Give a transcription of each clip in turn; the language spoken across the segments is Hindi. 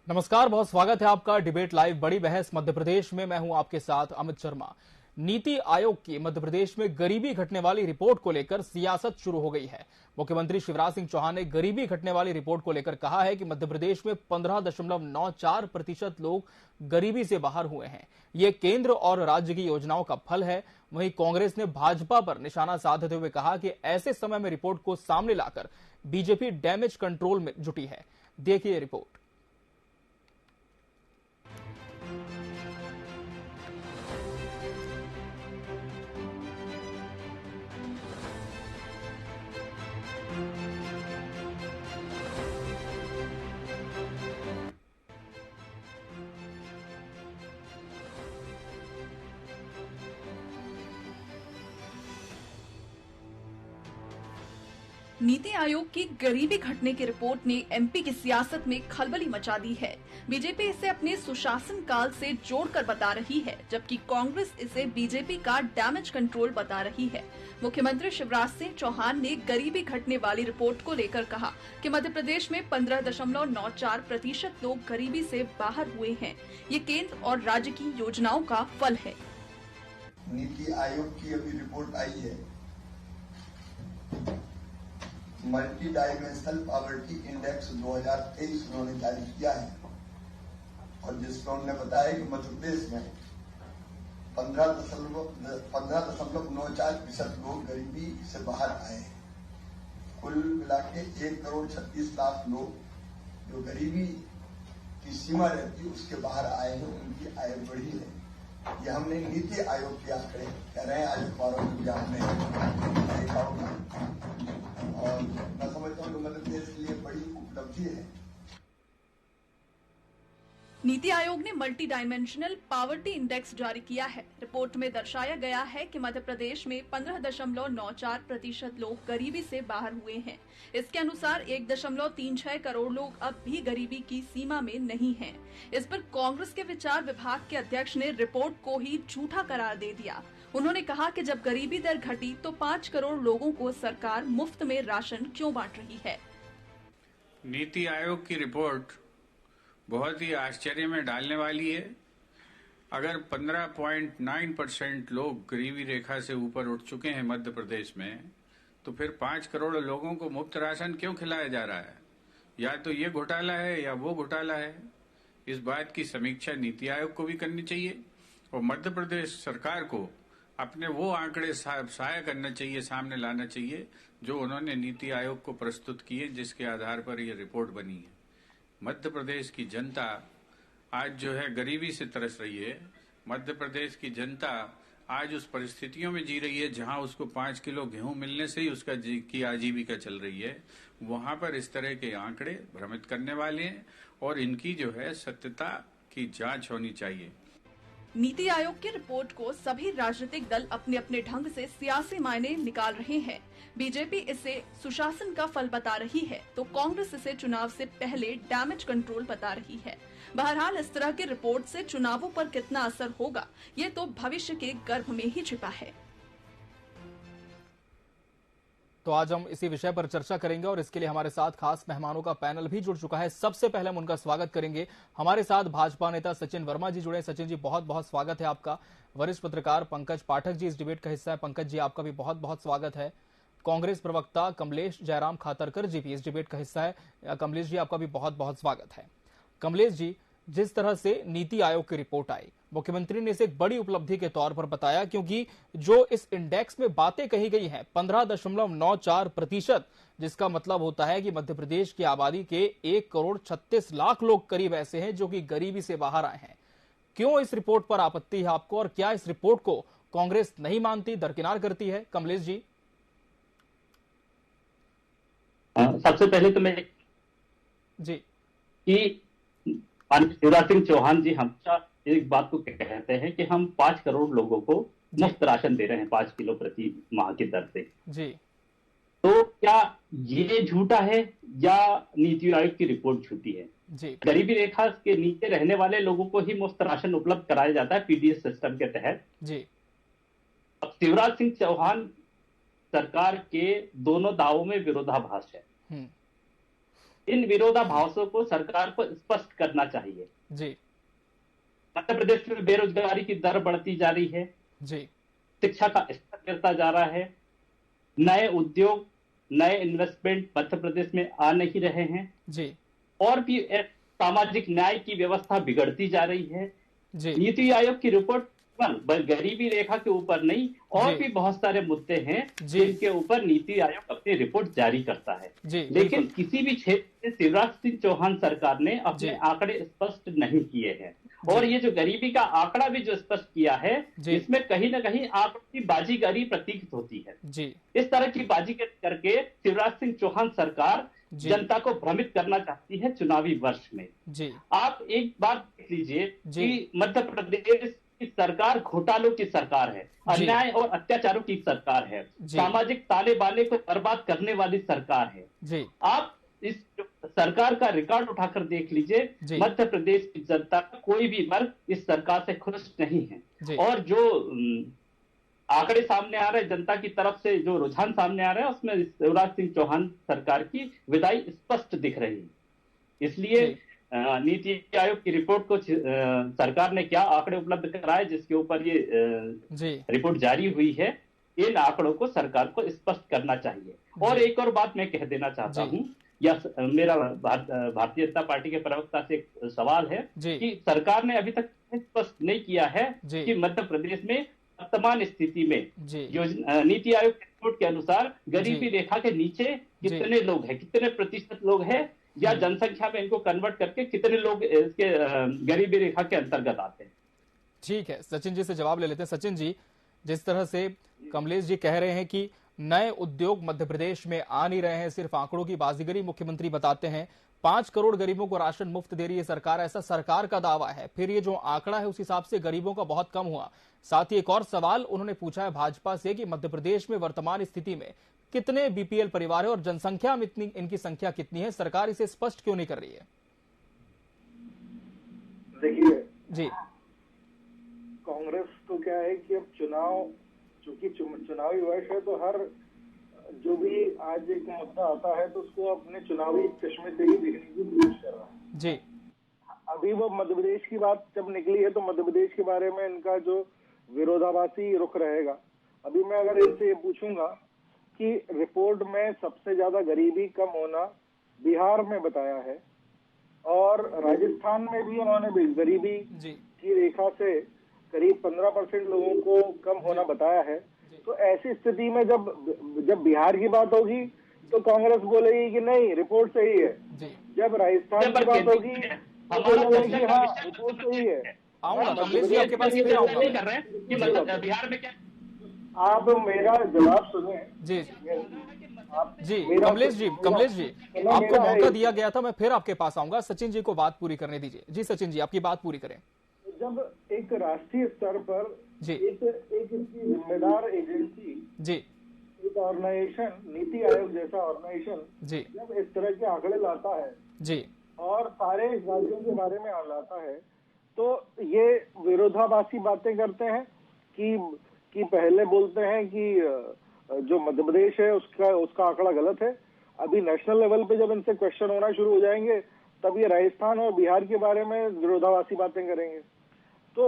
नमस्कार, बहुत स्वागत है आपका डिबेट लाइव बड़ी बहस मध्य प्रदेश में। मैं हूं आपके साथ अमित शर्मा। नीति आयोग की मध्य प्रदेश में गरीबी घटने वाली रिपोर्ट को लेकर सियासत शुरू हो गई है। मुख्यमंत्री शिवराज सिंह चौहान ने गरीबी घटने वाली रिपोर्ट को लेकर कहा है कि मध्य प्रदेश में 15.94% लोग गरीबी से बाहर हुए हैं। ये केंद्र और राज्य की योजनाओं का फल है। वहीं कांग्रेस ने भाजपा पर निशाना साधते हुए कहा कि ऐसे समय में रिपोर्ट को सामने लाकर बीजेपी डैमेज कंट्रोल में जुटी है। देखिए रिपोर्ट। नीति आयोग की गरीबी घटने की रिपोर्ट ने एमपी की सियासत में खलबली मचा दी है। बीजेपी इसे अपने सुशासन काल से जोड़कर बता रही है, जबकि कांग्रेस इसे बीजेपी का डैमेज कंट्रोल बता रही है। मुख्यमंत्री शिवराज सिंह चौहान ने गरीबी घटने वाली रिपोर्ट को लेकर कहा कि मध्य प्रदेश में 15.94% लोग गरीबी से बाहर हुए हैं। ये केंद्र और राज्य की योजनाओं का फल है। नीति आयोग की अभी रिपोर्ट आई है, मल्टी डायमेंशनल पॉवर्टी इंडेक्स 2023 उन्होंने जारी किया है और जिसमें उन्होंने बताया कि मध्य प्रदेश में 15.94% लोग गरीबी से बाहर आए हैं। कुल मिला के 1,36,00,000 लोग जो गरीबी की सीमा रहती है उसके बाहर आए हैं, उनकी आय बढ़ी है। ये हमने नीति आयोग के आंकड़े कह रहे हैं, आज अखबारों में भी आपने देखा होगा और मैं समझता हूँ कि मध्य प्रदेश के लिए बड़ी उपलब्धि है। नीति आयोग ने मल्टी डायमेंशनल पॉवर्टी इंडेक्स जारी किया है। रिपोर्ट में दर्शाया गया है कि मध्य प्रदेश में 15.94% लोग गरीबी से बाहर हुए हैं। इसके अनुसार 1.36 करोड़ लोग अब भी गरीबी की सीमा में नहीं हैं। इस पर कांग्रेस के विचार विभाग के अध्यक्ष ने रिपोर्ट को ही झूठा करार दे दिया। उन्होंने कहा कि जब गरीबी दर घटी तो 5 करोड़ लोगों को सरकार मुफ्त में राशन क्यों बांट रही है। नीति आयोग की रिपोर्ट बहुत ही आश्चर्य में डालने वाली है। अगर 15.9% लोग गरीबी रेखा से ऊपर उठ चुके हैं मध्य प्रदेश में, तो फिर 5 करोड़ लोगों को मुफ्त राशन क्यों खिलाया जा रहा है? या तो ये घोटाला है या वो घोटाला है। इस बात की समीक्षा नीति आयोग को भी करनी चाहिए और मध्य प्रदेश सरकार को अपने वो आंकड़े साया करना चाहिए, सामने लाना चाहिए जो उन्होंने नीति आयोग को प्रस्तुत किए, जिसके आधार पर ये रिपोर्ट बनी है। मध्य प्रदेश की जनता आज जो है गरीबी से तरस रही है। मध्य प्रदेश की जनता आज उस परिस्थितियों में जी रही है जहां उसको 5 किलो गेहूं मिलने से ही उसका की आजीविका चल रही है। वहां पर इस तरह के आंकड़े भ्रमित करने वाले हैं और इनकी जो है सत्यता की जांच होनी चाहिए। नीति आयोग की रिपोर्ट को सभी राजनीतिक दल अपने अपने ढंग से सियासी मायने निकाल रहे हैं। बीजेपी इसे सुशासन का फल बता रही है तो कांग्रेस इसे चुनाव से पहले डैमेज कंट्रोल बता रही है। बहरहाल इस तरह की रिपोर्ट से चुनावों पर कितना असर होगा, ये तो भविष्य के गर्भ में ही छिपा है। तो आज हम इसी विषय पर चर्चा करेंगे और इसके लिए हमारे साथ खास मेहमानों का पैनल भी जुड़ चुका है। सबसे पहले हम उनका स्वागत करेंगे। हमारे साथ भाजपा नेता सचिन वर्मा जी जुड़े। सचिन जी, बहुत बहुत स्वागत है आपका। वरिष्ठ पत्रकार पंकज पाठक जी इस डिबेट का हिस्सा है। पंकज जी, आपका भी बहुत बहुत स्वागत है। कांग्रेस प्रवक्ता कमलेश जयराम खातरकर जी भी इस डिबेट का हिस्सा है। कमलेश जी, आपका भी बहुत बहुत स्वागत है। कमलेश जी, जिस तरह से नीति आयोग की रिपोर्ट आई, मुख्यमंत्री ने इसे एक बड़ी उपलब्धि के तौर पर बताया, क्योंकि जो इस इंडेक्स में बातें कही गई हैं 15.94%, जिसका मतलब होता है कि मध्य प्रदेश की आबादी के 1,36,00,000 लोग करीब ऐसे हैं जो कि गरीबी से बाहर आए हैं। क्यों इस रिपोर्ट पर आपत्ति है आपको और क्या इस रिपोर्ट को कांग्रेस नहीं मानती, दरकिनार करती है? कमलेश जी। सबसे पहले तो मैं जी कि शिवराज सिंह चौहान जी हमेशा एक बात को कहते हैं कि हम 5 करोड़ लोगों को मुफ्त राशन दे रहे हैं 5 किलो प्रति माह की दर से जी। तो क्या ये झूठा है या नीति आयोग की रिपोर्ट झूठी है? जी। गरीबी रेखा के नीचे रहने वाले लोगों को ही मुफ्त राशन उपलब्ध कराया जाता है पीडीएस सिस्टम के तहत जी। अब शिवराज सिंह चौहान सरकार के दोनों दावों में विरोधाभास है। इन विरोधाभासों को सरकार को स्पष्ट करना चाहिए। जी मध्य प्रदेश में बेरोजगारी की दर बढ़ती जा रही है, जी शिक्षा का स्तर गिरता जा रहा है, नए उद्योग, नए इन्वेस्टमेंट मध्य प्रदेश में आ नहीं रहे हैं, जी और भी सामाजिक न्याय की व्यवस्था बिगड़ती जा रही है। जी नीति आयोग की रिपोर्ट केवल गरीबी रेखा के ऊपर नहीं, और जी भी बहुत सारे मुद्दे हैं जी जिनके ऊपर नीति आयोग अपनी रिपोर्ट जारी करता है। जी लेकिन बिल्कुल। किसी भी क्षेत्र में शिवराज सिंह चौहान सरकार ने जी अपने आंकड़े स्पष्ट नहीं किए हैं। जी और ये जो गरीबी का आंकड़ा भी जो स्पष्ट किया है, जी इसमें कहीं ना कहीं आंकड़ों की बाजीगरी प्रतीत होती है। जी इस तरह की बाजीगरी करके शिवराज सिंह चौहान सरकार जी जनता को भ्रमित करना चाहती है चुनावी वर्ष में। जी आप एक बात देख लीजिए जी कि मध्य प्रदेश की सरकार घोटालों की सरकार है, जी अन्याय और अत्याचारों की सरकार है, जी सामाजिक ताले बाने को बर्बाद करने वाली सरकार है। जी आप इस सरकार का रिकॉर्ड उठाकर देख लीजिए, जी मध्य प्रदेश की जनता का कोई भी वर्ग इस सरकार से खुश नहीं है। जी और जो आंकड़े सामने आ रहे हैं, जनता की तरफ से जो रुझान सामने आ रहे हैं, उसमें शिवराज सिंह चौहान सरकार की विदाई स्पष्ट दिख रही है। इसलिए जी नीति आयोग की रिपोर्ट को सरकार ने क्या आंकड़े उपलब्ध कराए जिसके ऊपर ये जी रिपोर्ट जारी हुई है, इन आंकड़ों को सरकार को स्पष्ट करना चाहिए। और जी एक और बात मैं कह देना चाहता जी हूं, या मेरा भारतीय जनता पार्टी के प्रवक्ता से एक सवाल है जी कि सरकार ने अभी तक स्पष्ट नहीं किया है जी कि मध्य प्रदेश में वर्तमान स्थिति में जी योजना नीति आयोग की रिपोर्ट के अनुसार गरीबी जी रेखा के नीचे कितने लोग हैं, कितने प्रतिशत लोग हैं, या जनसंख्या में इनको कन्वर्ट करके कितने लोग इसके गरीबी रेखा के अंतर्गत आते हैं। ठीक है, सचिन जी से जवाब ले लेते हैं। सचिन जी, जिस तरह से कमलेश जी कह रहे हैं कि नए उद्योग मध्य प्रदेश में आ नहीं रहे हैं, सिर्फ आंकड़ों की बाजीगरी मुख्यमंत्री बताते हैं, 5 करोड़ गरीबों को राशन मुफ्त दे रही है सरकार, ऐसा सरकार का दावा है। फिर ये जो आंकड़ा है उस हिसाब से गरीबों का बहुत कम हुआ। साथ ही एक और सवाल उन्होंने पूछा है भाजपा से कि मध्य प्रदेश में वर्तमान स्थिति में कितने बीपीएल परिवार है और जनसंख्या में इतनी इनकी संख्या कितनी है, सरकार इसे स्पष्ट क्यों नहीं कर रही है? देखिए जी कांग्रेस तो क्या है कि अब चूंकि चुनावी वर्ष है तो हर जो भी आज एक मुद्दा आता है तो उसको अपने चुनावी चश्मे से ही देखने की कोशिश कर रहा है। जी अभी वो मध्य प्रदेश की बात जब निकली है तो मध्य प्रदेश के बारे में इनका जो विरोधाभासी रुख रहेगा। अभी मैं अगर इनसे ये पूछूंगा कि रिपोर्ट में सबसे ज्यादा गरीबी कम होना बिहार में बताया है और राजस्थान में भी उन्होंने गरीबी जी की रेखा से करीब 15% लोगों को कम होना बताया है। तो ऐसी स्थिति में जब बिहार की बात होगी तो कांग्रेस बोलेगी कि नहीं रिपोर्ट सही है, जी जब राजस्थान की बात होगी तो बोलेगी कि हाँ रिपोर्ट सही है। आऊंगा कमलेश जी आपके पास, फिर आऊंगा नहीं कर रहे हैं कि मतलब बिहार में क्या। आप मेरा जवाब सुने। जी आप जी मेरा- कमलेश जी मेरा- आपको मेरा मौका है- दिया गया था, मैं फिर आपके पास आऊंगा। सचिन जी को बात पूरी करने दीजिए। जी सचिन जी आपकी बात पूरी करें। जब एक राष्ट्रीय स्तर पर जी एक इसकी जिम्मेदार एजेंसी, जी एक ऑर्गेनाइजेशन, नीति आयोग जैसा ऑर्गेनाइजेशन जी जब इस तरह के आंकड़े लाता है जी और सारे राज्यों के बारे में लाता है तो ये विरोधाभासी बातें करते हैं कि पहले बोलते हैं कि जो मध्य प्रदेश है उसका आंकड़ा गलत है। अभी नेशनल लेवल पे जब इनसे क्वेश्चन होना शुरू हो जाएंगे तब ये राजस्थान और बिहार के बारे में विरोधाभासी बातें करेंगे। तो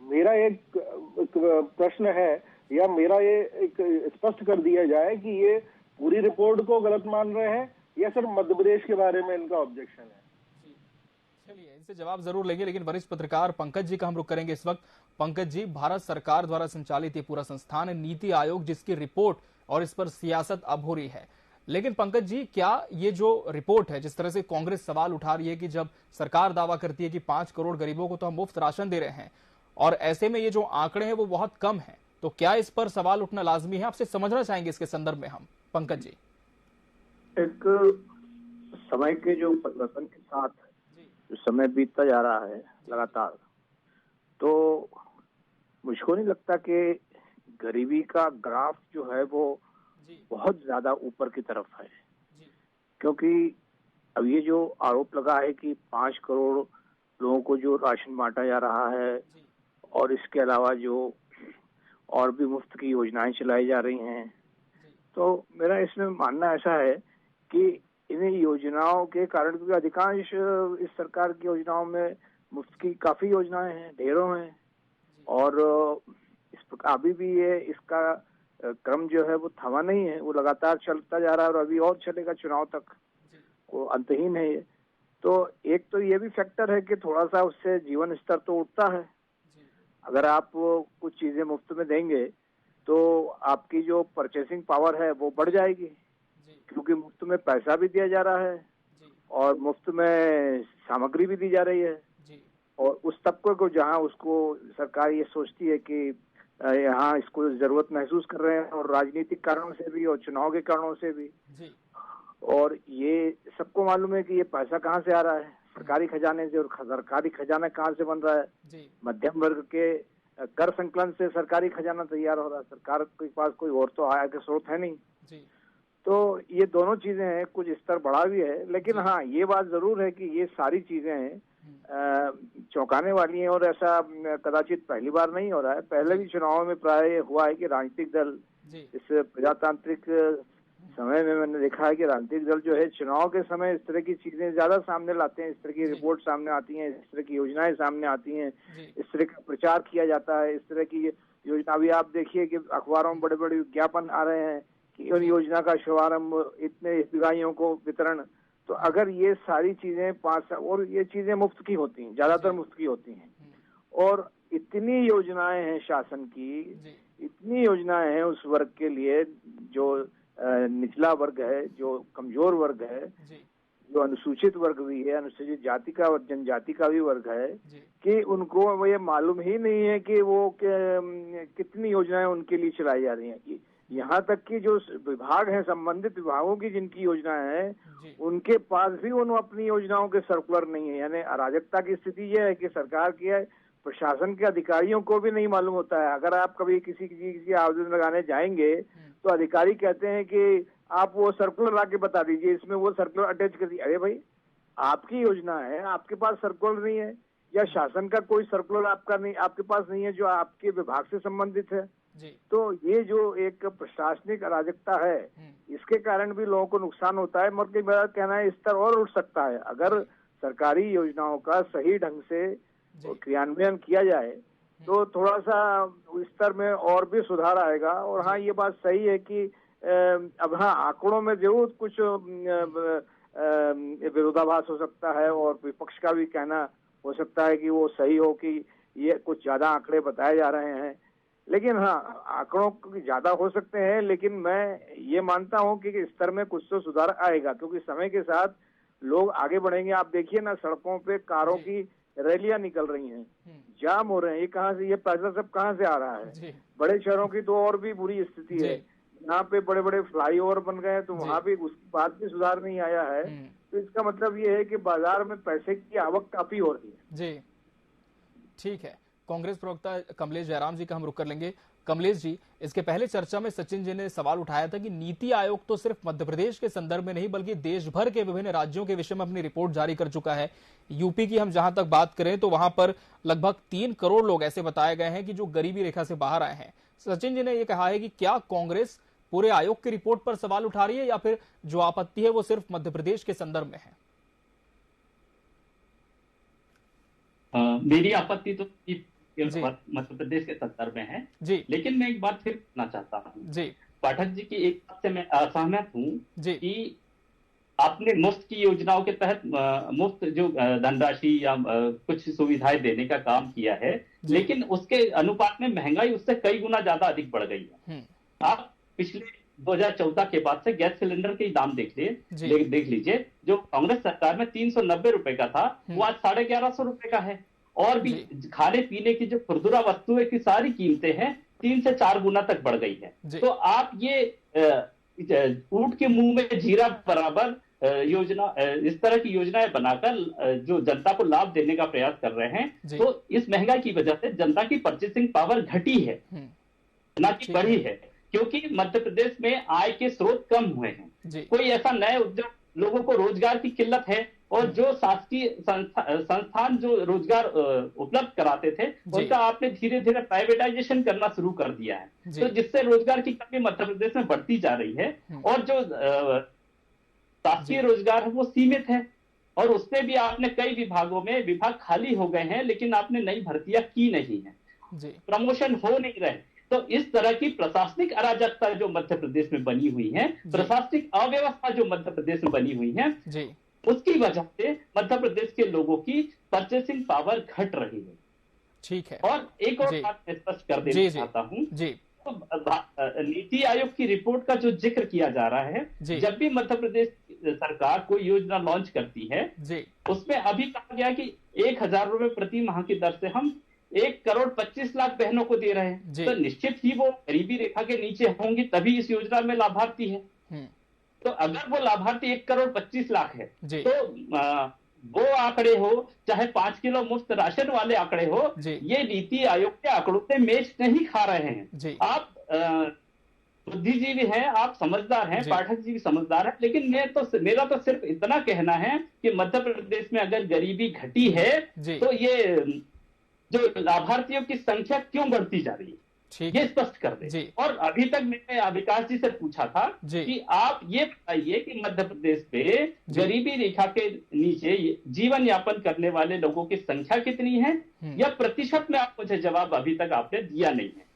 मेरा एक प्रश्न है या मेरा ये एक स्पष्ट कर दिया जाए कि ये पूरी रिपोर्ट को गलत मान रहे हैं या सिर्फ मध्य प्रदेश के बारे में इनका ऑब्जेक्शन है। चलिए इनसे जवाब जरूर लेंगे, लेकिन वरिष्ठ पत्रकार पंकज जी का हम रुख करेंगे इस वक्त। पंकज जी, भारत सरकार द्वारा संचालित ये पूरा संस्थान है नीति आयोग, जिसकी रिपोर्ट और इस पर सियासत अब हो रही है। लेकिन पंकज जी, क्या ये जो रिपोर्ट है, जिस तरह से कांग्रेस सवाल उठा रही है कि जब सरकार दावा करती है कि 5 करोड़ गरीबों को तो हम मुफ्त राशन दे रहे हैं और ऐसे में ये जो आंकड़े हैं वो बहुत कम है, तो क्या इस पर सवाल उठना लाजमी है? आपसे समझना चाहेंगे इसके संदर्भ में हम। पंकज जी, एक समय के जो परिवर्तन के साथ जो समय बीतता जा रहा है लगातार, तो मुझको नहीं लगता कि गरीबी का ग्राफ जो है वो बहुत ज्यादा ऊपर की तरफ है। क्योंकि अब ये जो आरोप लगा है कि 5 करोड़ लोगों को जो राशन बांटा जा रहा है और इसके अलावा जो और भी मुफ्त की योजनाएं चलाई जा रही हैं, तो मेरा इसमें मानना ऐसा है कि इन योजनाओं के कारण, क्योंकि अधिकांश इस सरकार की योजनाओं में मुफ्त की काफी योजनाएं हैं, ढेरों हैं, और इस प्रकार अभी भी ये इसका क्रम जो है वो थमा नहीं है, वो लगातार चलता जा रहा है और अभी और चलेगा चुनाव तक, वो अंतहीन है ये। तो एक तो ये भी फैक्टर है कि थोड़ा सा उससे जीवन स्तर तो उठता है। अगर आप कुछ चीजें मुफ्त में देंगे तो आपकी जो परचेसिंग पावर है वो बढ़ जाएगी, क्योंकि मुफ्त में पैसा भी दिया जा रहा है और मुफ्त में सामग्री भी दी जा रही है। और उस तबके को जहां उसको सरकार ये सोचती है कि यहाँ इसको जरूरत महसूस कर रहे हैं, और राजनीतिक कारणों से भी और चुनाव के कारणों से भी, और ये सबको मालूम है कि ये पैसा कहाँ से आ रहा है, सरकारी खजाने से, और सरकारी खजाना कहाँ से बन रहा है, मध्यम वर्ग के कर संकलन से सरकारी खजाना तैयार हो रहा है। सरकार के पास कोई और तो आय के स्रोत है नहीं। तो ये दोनों चीजें हैं, कुछ स्तर बढ़ा भी है, लेकिन हाँ ये बात जरूर है कि ये सारी चीजें चौंकाने वाली हैं, और ऐसा कदाचित पहली बार नहीं हो रहा है। पहले भी चुनावों में प्राय हुआ है कि राजनीतिक दल, इस प्रजातांत्रिक समय में मैंने देखा है कि राजनीतिक दल जो है चुनाव के समय इस तरह की चीजें ज्यादा सामने लाते हैं, इस तरह की रिपोर्ट सामने आती हैं, इस तरह की योजनाएं सामने आती हैं, इस तरह का प्रचार किया जाता है, इस तरह की योजना। अभी आप देखिए कि अखबारों में बड़े बड़े विज्ञापन आ रहे हैं कि उन योजना का शुभारंभ, इतने हितग्राहियों को वितरण। तो अगर ये सारी चीजें 5 साल, और ये चीजें मुफ्त की होती हैं, ज्यादातर मुफ्त की होती हैं, और इतनी योजनाएं हैं शासन की, इतनी योजनाएं हैं उस वर्ग के लिए जो निचला वर्ग है, जो कमजोर वर्ग है, जो अनुसूचित वर्ग भी है, अनुसूचित जाति का और जनजाति का भी वर्ग है, कि उनको ये मालूम ही नहीं है कि वो कितनी योजनाएं उनके लिए चलाई जा रही हैं। यहाँ तक कि जो विभाग हैं, संबंधित विभागों की जिनकी योजनाएं हैं, उनके पास भी उन अपनी योजनाओं के सर्कुलर नहीं है। यानी अराजकता की स्थिति यह है कि सरकार की प्रशासन के अधिकारियों को भी नहीं मालूम होता है। अगर आप कभी किसी चीज की आवेदन लगाने जाएंगे तो अधिकारी कहते हैं कि आप वो सर्कुलर लाके बता दीजिए, इसमें वो सर्कुलर अटैच कर दीजिए। अरे भाई, आपकी योजना है, आपके पास सर्कुलर नहीं है, या शासन का कोई सर्कुलर आपके पास नहीं है जो आपके विभाग से संबंधित है। तो ये जो एक प्रशासनिक अराजकता है, इसके कारण भी लोगों को नुकसान होता है। मगर मेरा कहना है स्तर और उठ सकता है अगर सरकारी योजनाओं का सही ढंग से क्रियान्वयन किया जाए, तो थोड़ा सा स्तर में और भी सुधार आएगा। और हाँ, ये बात सही है कि अब हाँ, आंकड़ों में जरूर कुछ विरोधाभास हो सकता है, और विपक्ष का भी कहना हो सकता है कि वो सही हो कि ये कुछ ज्यादा आंकड़े बताए जा रहे हैं। लेकिन हाँ, आंकड़ों ज्यादा हो सकते हैं, लेकिन मैं ये मानता हूँ कि स्तर में कुछ तो सुधार आएगा, क्योंकि समय के साथ लोग आगे बढ़ेंगे। आप देखिए ना, सड़कों पे कारों की रैलियां निकल रही हैं, जाम हो रहे हैं। ये कहाँ से, ये पैसा सब कहाँ से आ रहा है? बड़े शहरों की तो और भी बुरी स्थिति है, यहाँ पे बड़े बड़े फ्लाईओवर बन गए हैं, तो वहाँ भी उस बात भी सुधार नहीं आया है। तो इसका मतलब ये है कि बाजार में पैसे की आवक काफी हो रही है। जी, ठीक है। कांग्रेस प्रवक्ता कमलेश जयराम जी का हम रुख कर लेंगे। कमलेश जी, इसके पहले चर्चा में सचिन जी ने सवाल उठाया था कि नीति आयोग तो सिर्फ मध्य प्रदेश के संदर्भ में नहीं बल्कि देश भर के विभिन्न राज्यों के विषय में अपनी रिपोर्ट जारी कर चुका है। यूपी की हम जहां तक बात करें तो वहां पर लगभग 3 करोड़ लोग ऐसे बताए गए हैं कि जो गरीबी रेखा से बाहर आए हैं। सचिन जी ने यह कहा है कि क्या कांग्रेस पूरे आयोग की रिपोर्ट पर सवाल उठा रही है, या फिर जो आपत्ति है वो सिर्फ मध्य प्रदेश के संदर्भ में है? मेरी आपत्ति तो मध्य प्रदेश के संदर्भ में है जी। लेकिन मैं एक बात फिर कहना चाहता हूँ जी, पाठक जी की एक बात से मैं असहमत हूँ कि आपने मुफ्त की योजनाओं के तहत मुफ्त जो धनराशि या कुछ सुविधाएं देने का काम किया है, लेकिन उसके अनुपात में महंगाई उससे कई गुना ज्यादा अधिक बढ़ गई है। आप पिछले 2014 के बाद से गैस सिलेंडर के दाम देख लीजिए। जो कांग्रेस सरकार में 390 रुपए का था, वो आज 1150 रुपए का है। और भी खाने पीने की जो खुरदुरा वस्तुएं की सारी कीमतें हैं 3 से 4 गुना तक बढ़ गई है। तो आप ये ऊंट के मुंह में जीरा बराबर योजना, इस तरह की योजनाएं बनाकर जो जनता को लाभ देने का प्रयास कर रहे हैं, तो इस महंगाई की वजह से जनता की परचेसिंग पावर घटी है, ना कि बढ़ी है, क्योंकि मध्य प्रदेश में आय के स्रोत कम हुए हैं। कोई ऐसा नए उद्योग, लोगों को रोजगार की किल्लत है, और जो शासकीय संस्थान जो रोजगार उपलब्ध कराते थे, उनका आपने धीरे धीरे प्राइवेटाइजेशन करना शुरू कर दिया है, तो जिससे रोजगार की कमी मध्य प्रदेश में बढ़ती जा रही है। और जो शासकीय रोजगार है वो सीमित है, और उसमें भी आपने कई विभागों में विभाग खाली हो गए हैं, लेकिन आपने नई भर्तियां की नहीं है, प्रमोशन हो नहीं रहे। तो इस तरह की प्रशासनिक अराजकता जो मध्य प्रदेश में बनी हुई है, प्रशासनिक अव्यवस्था जो मध्य प्रदेश में बनी हुई है, उसकी वजह से मध्य प्रदेश के लोगों की परचेसिंग पावर घट रही है। ठीक है। और एक और बात स्पष्ट कर देना चाहता हूं, तो नीति आयोग की रिपोर्ट का जो जिक्र किया जा रहा है, जब भी मध्य प्रदेश सरकार कोई योजना लॉन्च करती है, उसमें अभी कहा गया कि 1,000 रुपए प्रति माह की दर से हम 1,25,00,000 बहनों को दे रहे हैं। तो निश्चित ही वो गरीबी रेखा के नीचे होंगी, तभी इस योजना में लाभार्थी है। तो अगर वो लाभार्थी 1,25,00,000 है, तो वो आंकड़े हो चाहे 5 किलो मुफ्त राशन वाले आंकड़े हो, ये नीति आयोग के आंकड़ों से मेच नहीं खा रहे हैं। आप बुद्धिजीवी हैं, आप समझदार हैं, पाठक जी भी समझदार है, लेकिन मेरा तो सिर्फ इतना कहना है कि मध्य प्रदेश में अगर गरीबी घटी है, तो ये जो लाभार्थियों की संख्या क्यों बढ़ती जा रही है, ये स्पष्ट कर दे। और अभी तक मैंने विकास जी से पूछा था कि आप ये बताइए कि मध्य प्रदेश में गरीबी रेखा के नीचे जीवन यापन करने वाले लोगों की संख्या कितनी है, या प्रतिशत में आप मुझे जवाब अभी तक आपने दिया नहीं है।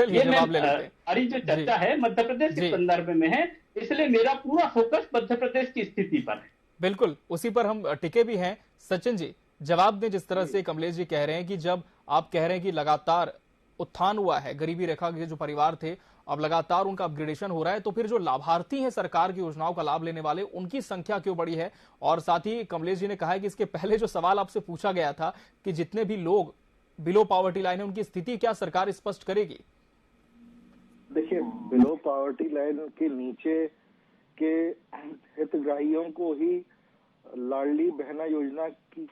ये हमारी जो चर्चा है मध्य प्रदेश के संदर्भ में है, इसलिए मेरा पूरा फोकस मध्य प्रदेश की स्थिति पर है। बिल्कुल, उसी पर हम टिके भी हैं। सचिन जी, जवाब दें जिस तरह से कमलेश जी कह रहे हैं कि जब आप कह रहे हैं कि लगातार उत्थान हुआ है, गरीबी रेखा के जो परिवार थे अब लगातार उनका अपग्रेडेशन हो रहा है, तो फिर जो लाभार्थी हैं सरकार की योजनाओं का लाभ लेने वाले, उनकी संख्या क्यों बढ़ी है? और साथ ही कमलेश जी ने कहा है कि इसके पहले जो सवाल आपसे पूछा गया था कि जितने भी लोग बिलो पॉवर्टी लाइन है उनकी स्थिति क्या सरकार स्पष्ट करेगी? देखिए, बिलो पॉवर्टी लाइन के नीचे के हितग्राहियों को ही लाडली बहना योजना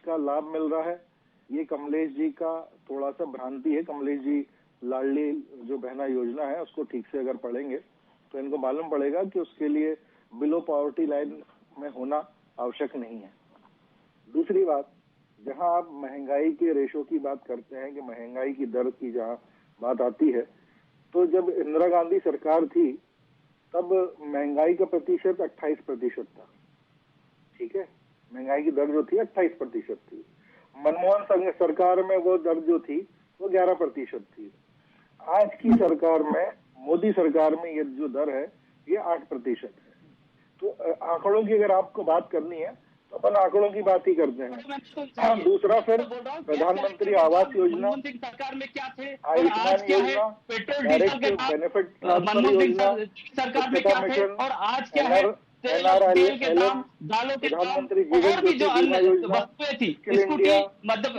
का लाभ मिल रहा है। ये कमलेश जी का थोड़ा सा भ्रांति है। कमलेश जी लाडली जो बहना योजना है उसको ठीक से अगर पढ़ेंगे तो इनको मालूम पड़ेगा कि उसके लिए बिलो पॉवर्टी लाइन में होना आवश्यक नहीं है। दूसरी बात, जहां आप महंगाई के रेशो की बात करते हैं कि महंगाई की दर की जहां बात आती है, तो जब इंदिरा गांधी सरकार थी तब महंगाई का प्रतिशत 28% था। ठीक है, महंगाई की दर जो थी 28% थी। मनमोहन सिंह सरकार में वो दर जो थी वो 11% थी। आज की सरकार में, मोदी सरकार में ये जो दर है ये 8% है। तो आंकड़ों की अगर आपको बात करनी है तो अपन आंकड़ों की बात ही करते हैं। दूसरा, फिर प्रधानमंत्री आवास योजना, सरकार में क्या थे, आयुष्मान योजना, डायरेक्ट बेनिफिट ट्रांसफर योजना, सरकार में क्या थे और आज क्या है, तेल के दाम, दालों के दाम, और भी जो अन्य वस्तुएं थी, स्कूटी, मतलब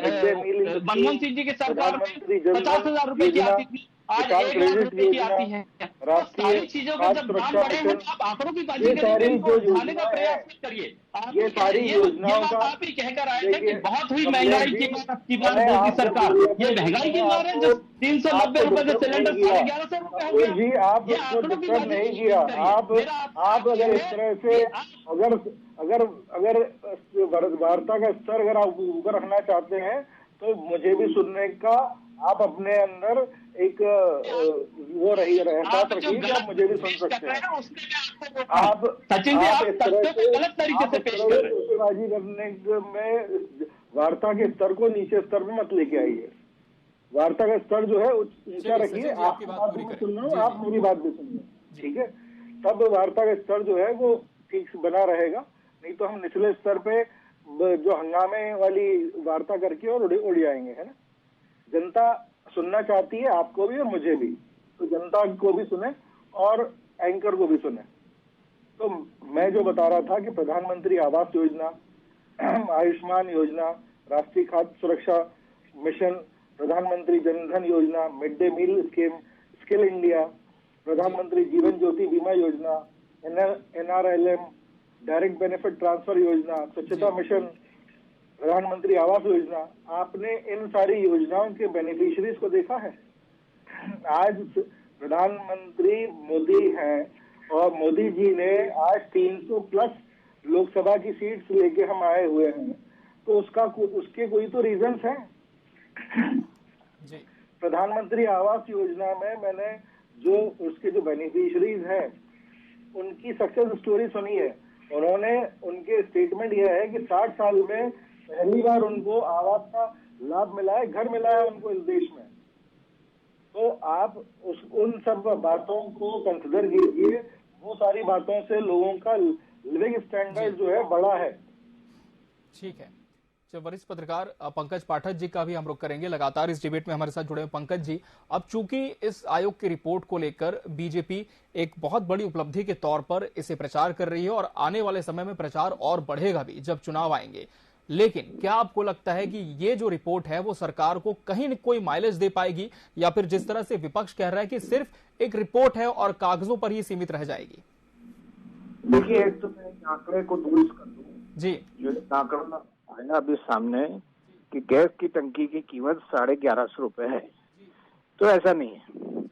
मनमोहन सिंह जी की सरकार में 50,000 रुपए की आती थी, आज 1,00,000 रुपए की आती है। सारी चीजों के जब दाम बढ़े हैं तो आप आंकड़ों की बाजी करिए, इनको उठाने का प्रयास करिए। ये सारी योजनाओं का आप ही कहकर आए थे कि बहुत हुई महंगाई की बात मोदी सरकार, ये महंगाई की मार है जो 390 रुपए के सिलेंडर 1150 रुपए हो गया। जी, आप उसको डिस्कस नहीं किया। आप अगर इस तरह से अगर वार्ता का स्तर अगर आप ऊपर रखना चाहते हैं तो मुझे भी सुनने का आप अपने अंदर एक वो रही एहसास रखिए कि आप मुझे भी सुन सकते हैं। आप सचिन जी, आप गलत तरीके से पेश कर रहे हैं। बाजी करने में वार्ता के स्तर को नीचे स्तर में मत लेके आइए। वार्ता का स्तर जो है ऊंचा रखिए। आपकी बात भी सुन रहा हूँ, आप मेरी बात भी सुन रहे हैं, ठीक है? तब वार्ता का स्तर जो है वो ठीक बना रहेगा। नहीं तो हम निचले स्तर पे जो हंगामे वाली वार्ता करके और उड़ जाएंगे, है ना? जनता सुनना चाहती है, आपको भी और मुझे भी, तो जनता को भी सुने और एंकर को भी सुने। तो मैं जो बता रहा था कि प्रधानमंत्री आवास योजना, आयुष्मान योजना, राष्ट्रीय खाद्य सुरक्षा मिशन, प्रधानमंत्री जनधन योजना, mid day meal scheme, skill India, प्रधानमंत्री जीवन ज्योति बीमा योजना, NRLM, डायरेक्ट बेनिफिट ट्रांसफर योजना, स्वच्छता मिशन, प्रधानमंत्री आवास योजना, आपने इन सारी योजनाओं के बेनिफिशियरीज को देखा है? आज प्रधानमंत्री मोदी हैं और मोदी जी ने आज 300 प्लस लोकसभा की सीट्स लेके हम आए हुए हैं, तो उसके कोई तो रीजंस हैं। प्रधानमंत्री आवास योजना में मैंने जो उसके जो बेनिफिशियरीज हैं उनकी सक्सेस स्टोरी सुनी है। उन्होंने, उनके स्टेटमेंट यह है कि 60 साल में पहली बार उनको आवास का लाभ मिला है, घर मिला है उनको इस देश में। तो आप उन सब बातों को कंसिडर कीजिए, वो सारी बातों से लोगों का लिविंग स्टैंडर्ड जो है बढ़ा है। ठीक है, जो वरिष्ठ पत्रकार पंकज पाठक जी का भी हम रुख करेंगे। लगातार इस डिबेट में हमारे साथ जुड़े हुए पंकज जी, अब चूंकि इस आयोग की रिपोर्ट को लेकर बीजेपी एक बहुत बड़ी उपलब्धि के तौर पर इसे प्रचार कर रही है और आने वाले समय में प्रचार और बढ़ेगा भी जब चुनाव आएंगे, लेकिन क्या आपको लगता है कि ये जो रिपोर्ट है वो सरकार को कहीं न कोई माइलेज दे पाएगी, या फिर जिस तरह से विपक्ष कह रहा है कि सिर्फ एक रिपोर्ट है और कागजों पर ही सीमित रह जाएगी? देखिए, एक तो मैं आंकड़े को दुरुस्त कर दूं जी, जो आंकड़ा आया अभी सामने कि गैस की टंकी की कीमत 1150 रुपए है, तो ऐसा नहीं है।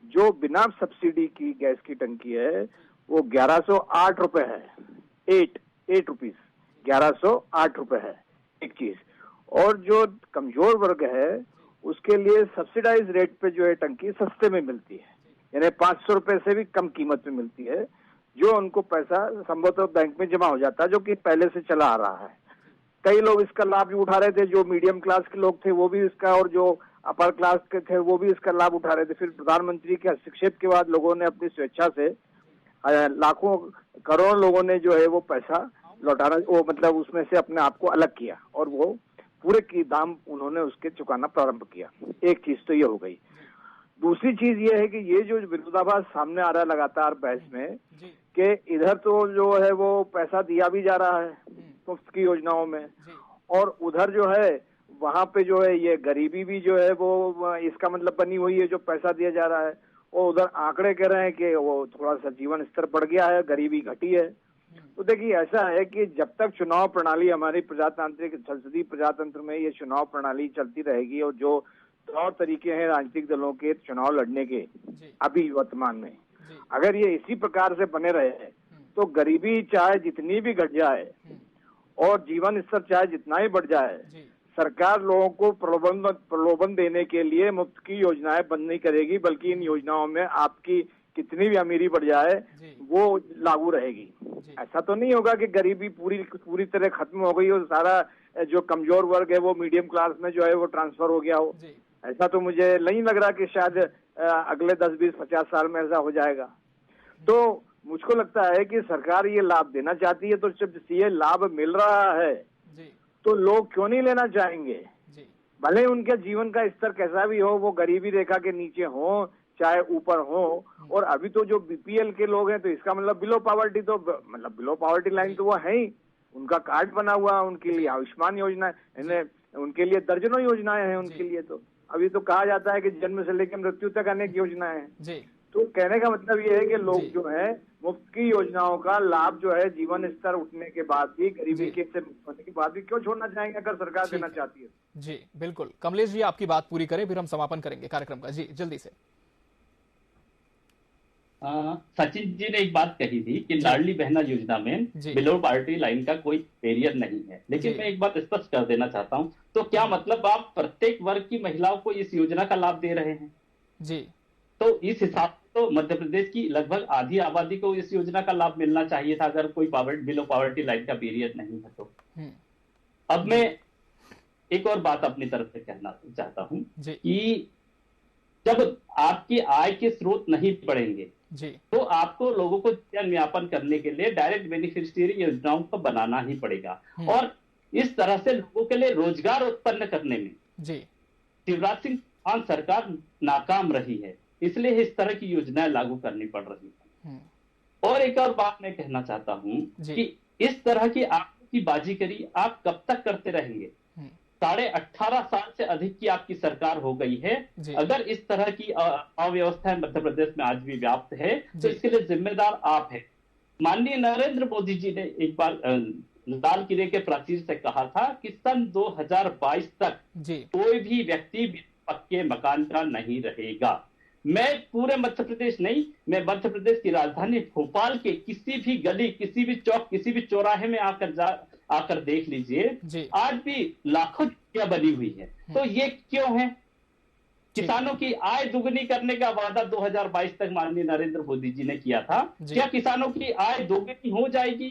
जो बिना सब्सिडी की गैस की टंकी है वो 1108 रुपए है, 8 रुपीज 1108 रुपए है एक चीज। और जो कमजोर वर्ग है उसके लिए सब्सिडाइज रेट पे जो है टंकी सस्ते में मिलती है, यानी 500 रुपए से भी कम कीमत में मिलती है, जो उनको पैसा संभवतः बैंक में जमा हो जाता है, जो कि पहले से चला आ रहा है। कई लोग इसका लाभ भी उठा रहे थे, जो मीडियम क्लास के लोग थे वो भी इसका, और जो अपर क्लास के थे वो भी इसका लाभ उठा रहे थे। फिर प्रधानमंत्री के हस्तक्षेप के बाद लोगों ने अपनी स्वेच्छा से लाखों करोड़ों लोगों ने जो है वो पैसा लौटाना, वो मतलब उसमें से अपने आप को अलग किया और वो पूरे की दाम उन्होंने उसके चुकाना प्रारंभ किया। एक चीज तो ये हो गई। दूसरी चीज ये है कि ये जो विरोधाभास सामने आ रहा है लगातार बहस में कि इधर तो जो है वो पैसा दिया भी जा रहा है मुफ्त की योजनाओं में, और उधर जो है वहां पे जो है ये गरीबी भी जो है वो इसका मतलब बनी हुई है जो पैसा दिया जा रहा है, और उधर आंकड़े कह रहे हैं कि वो थोड़ा सा जीवन स्तर बढ़ गया है, गरीबी घटी है। तो देखिए, ऐसा है कि जब तक चुनाव प्रणाली हमारी प्रजातांत्रिक संसदीय प्रजातंत्र में ये चुनाव प्रणाली चलती रहेगी और जो तौर तरीके हैं राजनीतिक दलों के चुनाव लड़ने के अभी वर्तमान में, अगर ये इसी प्रकार से बने रहे तो गरीबी चाहे जितनी भी घट जाए और जीवन स्तर चाहे जितना ही बढ़ जाए, सरकार लोगों को प्रलोभन देने के लिए मुफ्त की योजनाएं बंद नहीं करेगी, बल्कि इन योजनाओं में आपकी कितनी भी अमीरी बढ़ जाए वो लागू रहेगी। ऐसा तो नहीं होगा कि गरीबी पूरी तरह खत्म हो गई और सारा जो कमजोर वर्ग है वो मीडियम क्लास में जो है वो ट्रांसफर हो गया हो। ऐसा तो मुझे नहीं लग रहा कि शायद अगले 10, 20, 50 साल में ऐसा हो जाएगा। तो मुझको लगता है कि सरकार ये लाभ देना चाहती है, तो जब ये लाभ मिल रहा है तो लोग क्यों नहीं लेना चाहेंगे? भले उनके जीवन का स्तर कैसा भी हो, वो गरीबी रेखा के नीचे हो चाहे ऊपर हो, और अभी तो जो बीपीएल के लोग हैं तो इसका मतलब बिलो पॉवर्टी, तो मतलब बिलो पॉवर्टी लाइन तो वो है ही, उनका कार्ड बना हुआ, उनके लिए आयुष्मान योजना, उनके लिए दर्जनों योजनाएं हैं उनके लिए। तो अभी तो कहा जाता है कि जन्म से लेकर मृत्यु तक अनेक योजनाएं हैं। तो कहने का मतलब ये है कि लोग जो है मुफ्त की योजनाओं का लाभ जो है जीवन स्तर उठने के बाद भी, गरीबी के से मुक्त होने के बाद भी क्यों छोड़ना चाहेंगे अगर सरकार देना चाहती है? जी बिल्कुल। कमलेश जी, आपकी बात पूरी करें फिर हम समापन करेंगे कार्यक्रम का। जी जल्दी से। सचिन जी ने एक बात कही थी कि लाडली बहना योजना में बिलो पावर्टी लाइन का कोई बैरियर नहीं है, लेकिन मैं एक बात स्पष्ट कर देना चाहता हूं, तो क्या मतलब आप प्रत्येक वर्ग की महिलाओं को इस योजना का लाभ दे रहे हैं? जी, तो इस हिसाब से तो मध्य प्रदेश की लगभग आधी आबादी को इस योजना का लाभ मिलना चाहिए था, अगर कोई बिलो पावर्टी लाइन का बैरियर नहीं है तो। अब मैं एक और बात अपनी तरफ से कहना चाहता हूं कि जब आपकी आय के स्रोत नहीं बढ़ेंगे तो आपको लोगों को जीवन यापन करने के लिए डायरेक्ट बेनिफिशियरी योजनाओं को बनाना ही पड़ेगा, और इस तरह से लोगों के लिए रोजगार उत्पन्न करने में शिवराज सिंह चौहान सरकार नाकाम रही है, इसलिए इस तरह की योजनाएं लागू करनी पड़ रही है। और एक और बात मैं कहना चाहता हूं कि इस तरह की आपकी बाजीगरी आप कब तक करते रहेंगे? 18.5 साल से अधिक की आपकी सरकार हो गई है। अगर इस तरह की अव्यवस्था मध्य प्रदेश में आज भी व्याप्त है तो इसके लिए जिम्मेदार आप हैं। माननीय नरेंद्र मोदी जी ने एक बार लाल किले के प्राचीर से कहा था कि सन 2022 तक कोई भी व्यक्ति पक्के मकान का नहीं रहेगा। मैं पूरे मध्य प्रदेश नहीं, मैं मध्य प्रदेश की राजधानी भोपाल के किसी भी गली, किसी भी चौक, किसी भी चौराहे में आकर देख लीजिए, आज भी लाखों झुग्गियां बनी हुई है। तो ये क्यों है? किसानों की आय दुगनी करने का वादा 2022 तक माननीय नरेंद्र मोदी जी ने किया था। क्या किसानों की आय दोगुनी हो जाएगी?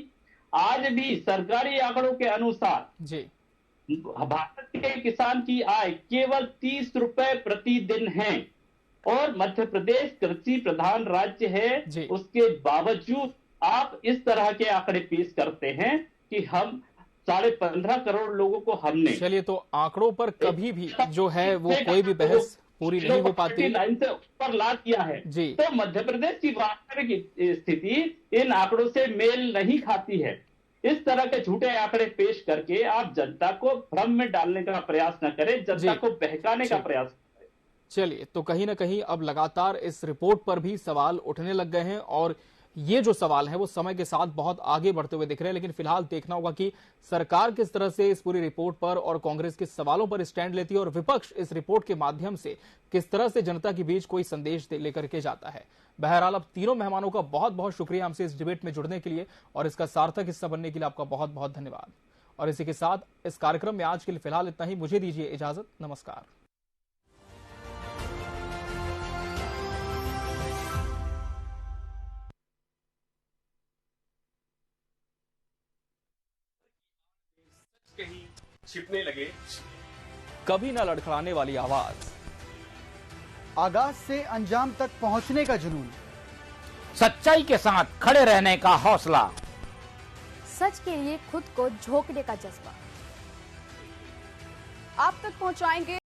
आज भी सरकारी आंकड़ों के अनुसार जी भारत के किसान की आय केवल 30 रुपए प्रतिदिन है और मध्य प्रदेश कृषि प्रधान राज्य है। उसके बावजूद आप इस तरह के आंकड़े पेश करते हैं कि हम 15.5 करोड़ लोगों को हमने, चलिए तो आंकड़ों पर कभी भी जो है वो कोई भी बहस पूरी नहीं हो पाती, लाइन से ऊपर ला दिया है जी। तो मध्य प्रदेश की वास्तविक स्थिति इन आंकड़ों से मेल नहीं खाती है। इस तरह के झूठे आंकड़े पेश करके आप जनता को भ्रम में डालने का प्रयास न करें, जनता को बहकाने का प्रयास करें। चलिए तो कहीं ना कहीं अब लगातार इस रिपोर्ट पर भी सवाल उठने लग गए हैं और ये जो सवाल है वो समय के साथ बहुत आगे बढ़ते हुए दिख रहे हैं। लेकिन फिलहाल देखना होगा कि सरकार किस तरह से इस पूरी रिपोर्ट पर और कांग्रेस के सवालों पर स्टैंड लेती है और विपक्ष इस रिपोर्ट के माध्यम से किस तरह से जनता के बीच कोई संदेश लेकर के जाता है। बहरहाल अब तीनों मेहमानों का बहुत बहुत शुक्रिया हमसे इस डिबेट में जुड़ने के लिए और इसका सार्थक हिस्सा बनने के लिए आपका बहुत बहुत धन्यवाद। और इसी के साथ इस कार्यक्रम में आज के लिए फिलहाल इतना ही। मुझे दीजिए इजाजत, नमस्कार। छिपने लगे, कभी न लड़खड़ाने वाली आवाज, आगाज से अंजाम तक पहुंचने का जुनून, सच्चाई के साथ खड़े रहने का हौसला, सच के लिए खुद को झोंकने का जज्बा, आप तक पहुंचाएंगे